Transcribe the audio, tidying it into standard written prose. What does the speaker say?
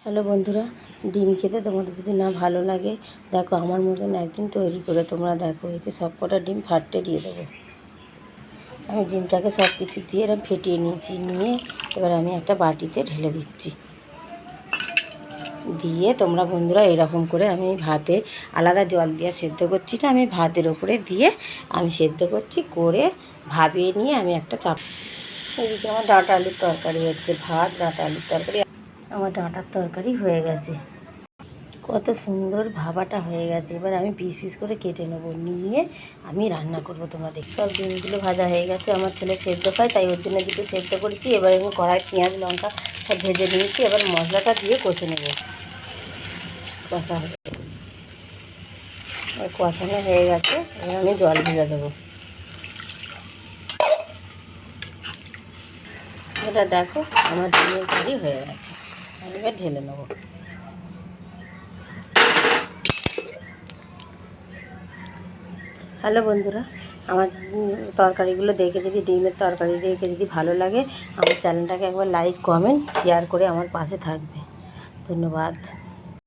Hello বন্ধুরা, ডিম খেতে তোমাদের যদি না ভালো লাগে, দেখো আমার মতন একদিন তৈরি করে তোমরা দেখো। এতে সব কটা ডিম ফাটতে দিয়ে দেবো। আমি ডিমটাকে সব কিছু দিয়ে এরকম ফেটিয়ে নিয়ে এবার আমি একটা বাটিতে ঢেলে দিচ্ছি। দিয়ে তোমরা বন্ধুরা এরকম করে আমি ভাতে আলাদা জল দিয়ে সেদ্ধ করছি না, আমি ভাতের ওপরে দিয়ে আমি সেদ্ধ করছি, করে ভাবিয়ে নিয়ে আমি একটা চাপ। এদিকে আমার ডাঁটা আলুর তরকারি হচ্ছে, ভাত ডাঁটা আলুর তরকারি। আমার ডাঁটার তরকারি হয়ে গেছে, কত সুন্দর ভাবাটা হয়ে গেছে। এবার আমি পিস পিস করে কেটে নেবো, নিয়ে আমি রান্না করবো। তোমরা দেখো সব ডিমগুলো ভাজা হয়ে গেছে। আমার ছেলে সেদ্ধ খায়, তাই ওর জন্য দুটো সেদ্ধ করেছি। এবার আমি কড়াই পেঁয়াজ লঙ্কা সব ভেজে নিয়েছি। এবার মশলাটা দিয়ে কষে নেবো। কষানো হয়ে গেছে, এবার আমি জল ঢেলে দেবো। এটা দেখো আমার ডিমের কারি হয়ে গেছে, আমি এবার ঢেলে নেবো। হ্যালো বন্ধুরা, আমার তরকারিগুলো দেখে যদি, ডিমের তরকারি দেখে যদি ভালো লাগে, আমার চ্যানেলটাকে একবার লাইক কমেন্ট শেয়ার করে আমার পাশে থাকবে। ধন্যবাদ।